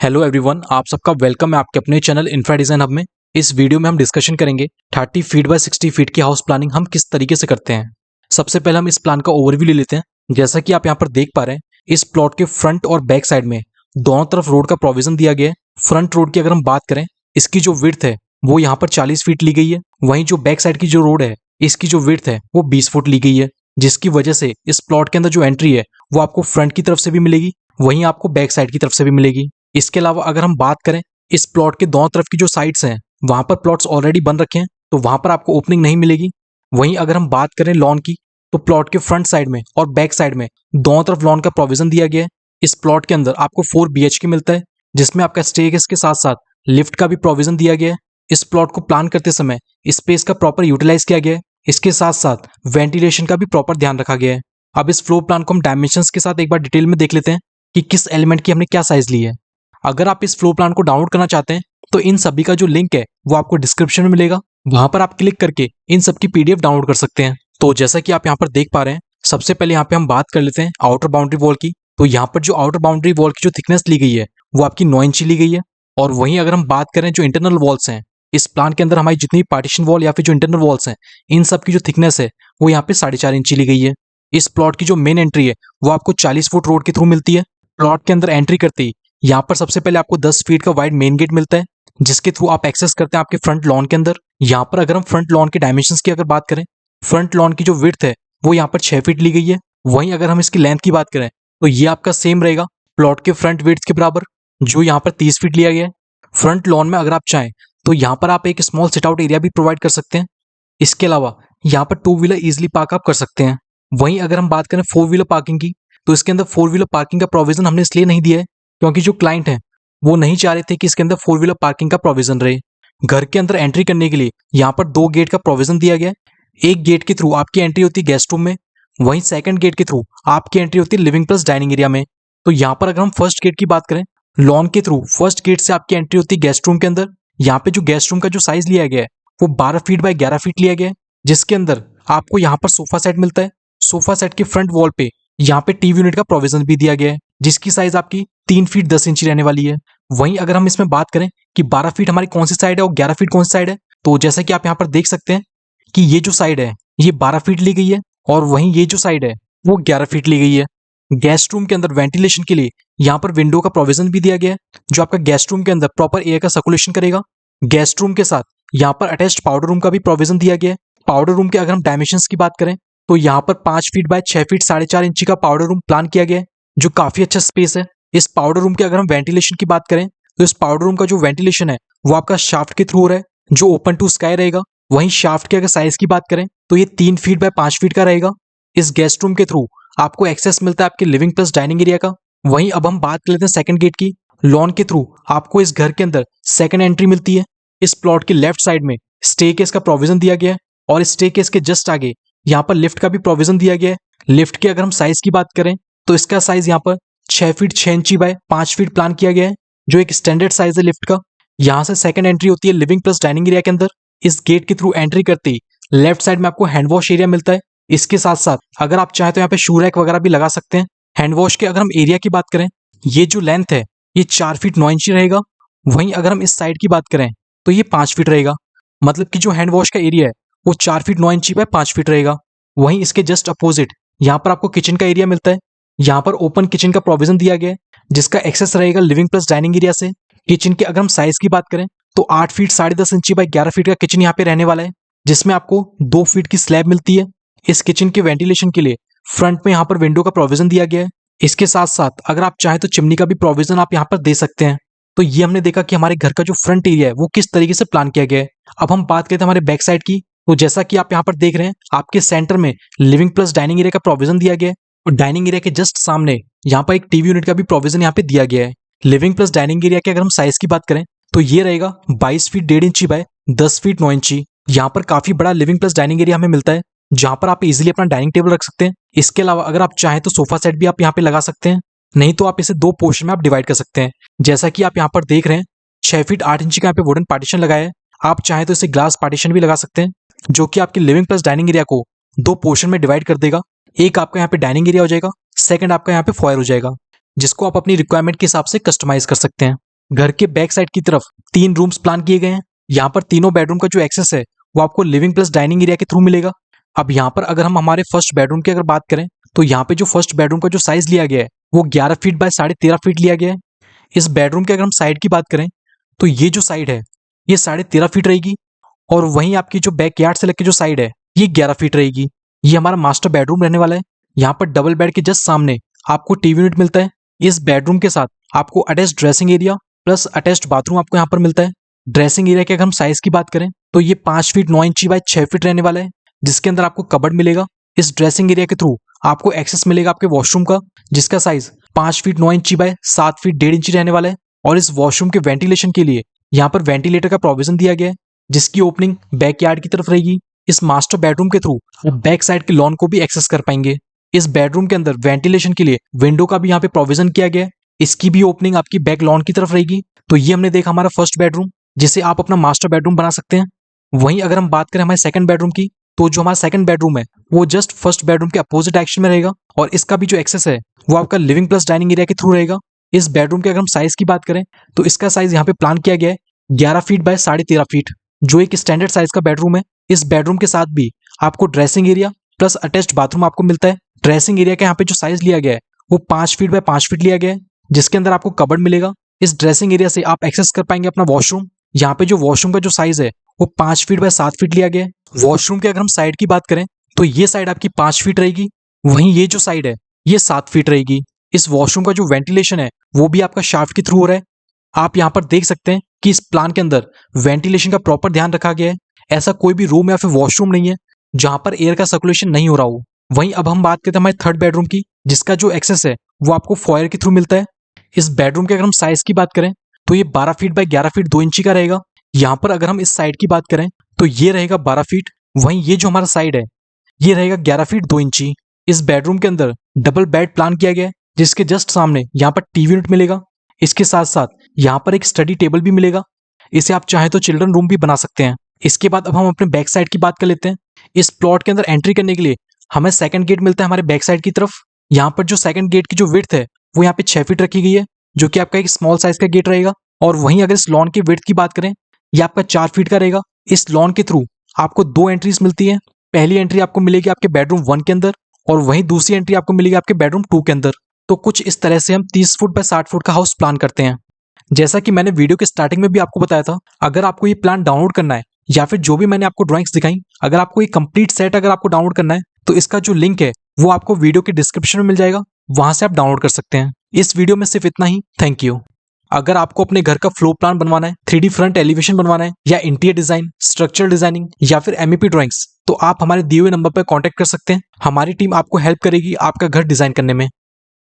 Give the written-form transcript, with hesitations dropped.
Hello everyone, आप सबका welcome है आपके अपने चैनल इंफ्रा डिजाइन हब में। इस वीडियो में हम डिस्कशन करेंगे 30 फीट बाय 60 फीट की हाउस प्लानिंग हम किस तरीके से करते हैं। सबसे पहले हम इस प्लान का ओवरव्यू ले लेते हैं। जैसा कि आप यहाँ पर देख पा रहे हैं, इस प्लॉट के फ्रंट और बैक साइड में दोनों तरफ रोड का प्रोविजन दिया गया है। फ्रंट रोड की अगर हम बात करें, इसकी जो विड्थ है वो यहाँ पर 40 फीट ली गई है। वहीं जो बैक साइड की जो रोड है, इसकी जो विड्थ है वो 20 फुट ली गई है, जिसकी वजह से इस प्लॉट के अंदर जो एंट्री है वो आपको फ्रंट की तरफ से भी मिलेगी, वहीं आपको बैक साइड की तरफ से भी मिलेगी। इसके अलावा अगर हम बात करें, इस प्लॉट के दोनों तरफ की जो साइड्स हैं वहां पर प्लॉट्स ऑलरेडी बन रखे हैं, तो वहां पर आपको ओपनिंग नहीं मिलेगी। वहीं अगर हम बात करें लॉन की, तो प्लॉट के फ्रंट साइड में और बैक साइड में दोनों तरफ लॉन का प्रोविजन दिया गया है। इस प्लॉट के अंदर आपको 4 BHK मिलता है, जिसमें आपका स्टेयरकेस के साथ साथ लिफ्ट का भी प्रोविजन दिया गया है। इस प्लॉट को प्लान करते समय स्पेस का प्रॉपर यूटिलाइज किया गया है। इसके साथ साथ वेंटिलेशन का भी प्रॉपर ध्यान रखा गया है। अब इस फ्लोर प्लान को हम डायमेंशंस के साथ एक बार डिटेल में देख लेते हैं कि किस एलिमेंट की हमने क्या साइज ली है। अगर आप इस फ्लोर प्लान को डाउनलोड करना चाहते हैं तो इन सभी का जो लिंक है वो आपको डिस्क्रिप्शन में मिलेगा, वहां पर आप क्लिक करके इन सब की PDF डाउनलोड कर सकते हैं। तो जैसा कि आप यहाँ पर देख पा रहे हैं, सबसे पहले यहाँ पे हम बात कर लेते हैं आउटर बाउंड्री वॉल की। तो यहाँ पर जो आउटर बाउंड्री वॉल की जो थिकनेस ली गई है वो आपकी 9 इंची ली गई है। और वहीं अगर हम बात करें जो इंटरनल वॉल्स हैं, इस प्लान के अंदर हमारी जितनी पार्टीशन वॉल या फिर जो इंटरनल वॉल्स हैं, इन सब की जो थिकनेस है वो यहाँ पे 4.5 इंची ली गई है। इस प्लॉट की जो मेन एंट्री है वो आपको 40 फुट रोड के थ्रू मिलती है। प्लॉट के अंदर एंट्री करते ही यहाँ पर सबसे पहले आपको 10 फीट का वाइड मेन गेट मिलता है, जिसके थ्रू आप एक्सेस करते हैं आपके फ्रंट लॉन के अंदर। यहाँ पर अगर हम फ्रंट लॉन के डायमेंशंस की अगर बात करें, फ्रंट लॉन की जो विड्थ है वो यहाँ पर 6 फीट ली गई है। वहीं अगर हम इसकी लेंथ की बात करें तो ये आपका सेम रहेगा प्लॉट के फ्रंट विड्थ के बराबर, जो यहाँ पर 30 फीट लिया गया है। फ्रंट लॉन में अगर आप चाहें तो यहाँ पर आप एक स्मॉल सिट आउट एरिया भी प्रोवाइड कर सकते हैं। इसके अलावा यहाँ पर 2 व्हीलर इजिली पार्क आप कर सकते हैं। वहीं अगर हम बात करें 4 व्हीलर पार्किंग की, तो इसके अंदर 4 व्हीलर पार्किंग का प्रोविजन हमने इसलिए नहीं दिया है क्योंकि जो क्लाइंट है वो नहीं चाह रहे थे कि इसके अंदर 4 व्हीलर पार्किंग का प्रोविजन रहे। घर के अंदर एंट्री करने के लिए यहाँ पर 2 गेट का प्रोविजन दिया गया है। एक गेट के थ्रू आपकी एंट्री होती है गेस्ट रूम में, वहीं सेकंड गेट के थ्रू आपकी एंट्री होती है लिविंग प्लस डाइनिंग एरिया में। तो यहाँ पर अगर हम फर्स्ट गेट की बात करें, लॉन के थ्रू फर्स्ट गेट से आपकी एंट्री होती है गेस्ट रूम के अंदर। यहाँ पे जो गेस्ट रूम का जो साइज लिया गया है वो 12 फीट बाय 11 फीट लिया गया है, जिसके अंदर आपको यहाँ पर सोफा सेट मिलता है। सोफा सेट के फ्रंट वॉल पे यहाँ पे टीवी यूनिट का प्रोविजन भी दिया गया है, जिसकी साइज आपकी 3 फीट 10 इंची रहने वाली है। वहीं अगर हम इसमें बात करें कि 12 फीट हमारी कौन सी साइड है और 11 फीट कौन सी साइड है, तो जैसा कि आप यहाँ पर देख सकते हैं कि ये जो साइड है ये 12 फीट ली गई है और वहीं ये जो साइड है वो 11 फीट ली गई है। गेस्ट रूम के अंदर वेंटिलेशन के लिए यहाँ पर विंडो का प्रोविजन भी दिया गया है, जो आपका गेस्ट रूम के अंदर प्रॉपर एयर का सर्कुलेशन करेगा। गेस्ट रूम के साथ यहाँ पर अटैच्ड पाउडर रूम का भी प्रोविजन दिया गया है। पाउडर रूम के अगर हम डायमेंशंस की बात करें तो यहाँ पर 5 फीट बाय 6 फीट 4.5 इंची का पाउडर रूम प्लान किया गया है, जो काफी अच्छा स्पेस है। इस पाउडर रूम के अगर हम वेंटिलेशन की बात करें तो इस पाउडर रूम का जो वेंटिलेशन है वो आपका शाफ्ट के थ्रू हो रहा है, जो ओपन टू स्काई रहेगा। वहीं शाफ्ट के अगर साइज की बात करें तो ये 3 फीट बाय 5 फीट का रहेगा। इस गेस्ट रूम के थ्रू आपको एक्सेस मिलता है आपके लिविंग प्लस डाइनिंग एरिया का। वहीं अब हम बात कर लेते हैं सेकंड गेट की। लॉन के थ्रू आपको इस घर के अंदर सेकंड एंट्री मिलती है। इस प्लॉट के लेफ्ट साइड में स्टेयरकेस का प्रोविजन दिया गया है और स्टेयरकेस के जस्ट आगे यहाँ पर लिफ्ट का भी प्रोविजन दिया गया है। लिफ्ट की अगर हम साइज की बात करें तो इसका साइज यहाँ पर 6 फीट 6 इंची बाय 5 फीट प्लान किया गया है, जो एक स्टैंडर्ड साइज है लिफ्ट का। यहाँ से सेकंड एंट्री होती है लिविंग प्लस डाइनिंग एरिया के अंदर। इस गेट के थ्रू एंट्री करते ही लेफ्ट साइड में आपको हैंड वॉश एरिया मिलता है। इसके साथ साथ अगर आप चाहें तो यहाँ पे शू रैक वगैरह भी लगा सकते हैं। हैंड वॉश के अगर हम एरिया की बात करें, ये जो लेंथ है ये 4 फीट 9 इंची रहेगा। वहीं अगर हम इस साइड की बात करें तो ये 5 फीट रहेगा, मतलब कि जो हैंड वॉश का एरिया है वो 4 फीट 9 इंची बाय 5 फीट रहेगा। वहीं इसके जस्ट अपोजिट यहाँ पर आपको किचन का एरिया मिलता है। यहाँ पर ओपन किचन का प्रोविजन दिया गया है, जिसका एक्सेस रहेगा लिविंग प्लस डाइनिंग एरिया से। किचन के अगर हम साइज की बात करें तो 8 फीट 10.5 इंची बाय 11 फीट का किचन यहाँ पे रहने वाला है, जिसमें आपको 2 फीट की स्लैब मिलती है। इस किचन के वेंटिलेशन के लिए फ्रंट में यहाँ पर विंडो का प्रोविजन दिया गया है। इसके साथ साथ अगर आप चाहें तो चिमनी का भी प्रोविजन आप यहाँ पर दे सकते हैं। तो ये हमने देखा कि हमारे घर का जो फ्रंट एरिया है वो किस तरीके से प्लान किया गया है। अब हम बात करते हैं हमारे बैक साइड की। तो जैसा कि आप यहाँ पर देख रहे हैं, आपके सेंटर में लिविंग प्लस डाइनिंग एरिया का प्रोविजन दिया गया है और डाइनिंग एरिया के जस्ट सामने यहाँ पर एक टीवी यूनिट का भी प्रोविजन यहाँ पे दिया गया है। लिविंग प्लस डाइनिंग एरिया के अगर हम साइज की बात करें तो ये रहेगा 22 फीट 1.5 इंची बाय 10 फीट 9 इंची। यहाँ पर काफी बड़ा लिविंग प्लस डाइनिंग एरिया हमें मिलता है, जहां पर आप इजीली अपना डाइनिंग टेबल रख सकते हैं। इसके अलावा अगर आप चाहें तो सोफा सेट भी आप यहाँ पे लगा सकते हैं, नहीं तो आप इसे 2 पोर्शन में आप डिवाइड कर सकते हैं। जैसा कि आप यहाँ पर देख रहे हैं 6 फीट 8 इंची का यहाँ पे वुडन पार्टीशन लगाया है। आप चाहें तो इसे ग्लास पार्टीशन भी लगा सकते हैं, जो कि आपके लिविंग प्लस डाइनिंग एरिया को 2 पोर्शन में डिवाइड कर देगा। एक आपका यहाँ पे डाइनिंग एरिया हो जाएगा, सेकंड आपका यहाँ पे फॉयर हो जाएगा, जिसको आप अपनी रिक्वायरमेंट के हिसाब से कस्टमाइज कर सकते हैं। घर के बैक साइड की तरफ 3 रूम्स प्लान किए गए हैं। यहाँ पर तीनों बेडरूम का जो एक्सेस है वो आपको लिविंग प्लस डाइनिंग एरिया के थ्रू मिलेगा। अब यहाँ पर अगर हम हमारे फर्स्ट बेडरूम की अगर बात करें तो यहाँ पे जो फर्स्ट बेडरूम का जो साइज लिया गया है वो 11 फीट बाय 13.5 फीट लिया गया है। इस बेडरूम की अगर हम साइड की बात करें तो ये जो साइड है ये 13.5 फीट रहेगी और वहीं आपकी जो बैक यार्ड से लेकर जो साइड है ये 11 फीट रहेगी। ये हमारा मास्टर बेडरूम रहने वाला है। यहाँ पर डबल बेड के जस्ट सामने आपको टीवी यूनिट मिलता है। इस बेडरूम के साथ आपको attached dressing area plus attached bathroom आपको यहाँ पर मिलता है। ड्रेसिंग एरिया की अगर हम साइज की बात करें तो ये 5 फीट 9 इंची बाय 6 फीट रहने वाला है, जिसके अंदर आपको कबर्ड मिलेगा। इस ड्रेसिंग एरिया के थ्रू आपको एक्सेस मिलेगा आपके वॉशरूम का, जिसका साइज 5 फीट 9 इंची बाय 7 फीट 1.5 इंची रहने वाला है। और इस वॉशरूम के वेंटिलेशन के लिए यहाँ पर वेंटिलेटर का प्रोविजन दिया गया है, जिसकी ओपनिंग बैक यार्ड की तरफ रहेगी। इस मास्टर बेडरूम के थ्रू आप बैक साइड के लॉन को भी एक्सेस कर पाएंगे। इस बेडरूम के अंदर वेंटिलेशन के लिए विंडो का भी यहाँ पे प्रोविजन किया गया है, इसकी भी ओपनिंग आपकी बैक लॉन की तरफ रहेगी। तो ये हमने देखा हमारा फर्स्ट बेडरूम, जिसे आप अपना मास्टर बेडरूम बना सकते हैं। वहीं अगर हम बात करें हमारे सेकंड बेडरूम की, तो जो हमारा सेकंड बेडरूम है वो जस्ट फर्स्ट बेडरूम के अपोजिट डायरेक्शन में रहेगा और इसका भी जो एक्सेस है वो आपका लिविंग प्लस डाइनिंग एरिया के थ्रू रहेगा। इस बेडरूम के अगर हम साइज की बात करें तो इसका साइज यहाँ पे प्लान किया गया है 11 फीट बाय 13.5 फीट, जो एक स्टैंडर्ड साइज का बेडरूम है। इस बेडरूम के साथ भी आपको dressing area plus attached bathroom आपको मिलता है। ड्रेसिंग एरिया का यहाँ पे जो साइज लिया गया है वो 5 फीट बाय 5 फीट लिया गया है, जिसके अंदर आपको कबर्ड मिलेगा। इस ड्रेसिंग एरिया से आप एक्सेस कर पाएंगे अपना वॉशरूम। यहाँ पे जो वॉशरूम का जो साइज है वो 5 फीट बाय 7 फीट लिया गया है। वॉशरूम की अगर हम साइड की बात करें तो ये साइड आपकी 5 फीट रहेगी, वहीं ये जो साइड है ये 7 फीट रहेगी। इस वॉशरूम का जो वेंटिलेशन है वो भी आपका शाफ्ट के थ्रू हो रहा है। आप यहाँ पर देख सकते हैं कि इस प्लान के अंदर वेंटिलेशन का प्रॉपर ध्यान रखा गया है। ऐसा कोई भी रूम या फिर वॉशरूम नहीं है जहां पर एयर का सर्कुलेशन नहीं हो रहा हो। वहीं अब हम बात करते हैं हमारे थर्ड बेडरूम की, जिसका जो एक्सेस है वो आपको फॉयर के थ्रू मिलता है। इस बेडरूम के अगर हम साइज की बात करें तो ये 12 फीट बाय 11 फीट 2 इंची का रहेगा। यहाँ पर अगर हम इस साइड की बात करें तो ये रहेगा 12 फीट, वहीं ये जो हमारा साइड है ये रहेगा 11 फीट 2 इंची। इस बेडरूम के अंदर डबल बेड प्लान किया गया है, जिसके जस्ट सामने यहाँ पर टीवी यूनिट मिलेगा। इसके साथ साथ यहाँ पर एक स्टडी टेबल भी मिलेगा। इसे आप चाहे तो चिल्ड्रन रूम भी बना सकते हैं। इसके बाद अब हम अपने बैक साइड की बात कर लेते हैं। इस प्लॉट के अंदर एंट्री करने के लिए हमें सेकंड गेट मिलता है हमारे बैक साइड की तरफ। यहाँ पर जो सेकंड गेट की जो विड्थ है वो यहाँ पे 6 फीट रखी गई है, जो कि आपका एक स्मॉल साइज का गेट रहेगा। और वहीं अगर इस लॉन की विड्थ की बात करें ये आपका 4 फीट का रहेगा। इस लॉन के थ्रू आपको 2 एंट्रीज मिलती है। पहली एंट्री आपको मिलेगी आपके बेडरूम 1 के अंदर और वहीं दूसरी एंट्री आपको मिलेगी आपके बेडरूम 2 के अंदर। तो कुछ इस तरह से हम 30 फुट बाय 60 फुट का हाउस प्लान करते हैं। जैसा कि मैंने वीडियो के स्टार्टिंग में भी आपको बताया था, अगर आपको ये प्लान डाउनलोड करना है या फिर जो भी मैंने आपको ड्राइंग्स दिखाई, अगर आपको ये कंप्लीट सेट अगर आपको डाउनलोड करना है तो इसका जो लिंक है वो आपको वीडियो के डिस्क्रिप्शन में मिल जाएगा, वहां से आप डाउनलोड कर सकते हैं। इस वीडियो में सिर्फ इतना ही। Thank you. अगर आपको अपने घर का फ्लोर प्लान बनवाना है, 3D फ्रंट एलिवेशन बनवाना है या इंटीरियर डिजाइन, स्ट्रक्चरल डिजाइनिंग या फिर MEP ड्राइंग्स, तो आप हमारे दिए हुए नंबर पर कांटेक्ट कर सकते हैं। हमारी टीम आपको हेल्प करेगी आपका घर डिजाइन करने में।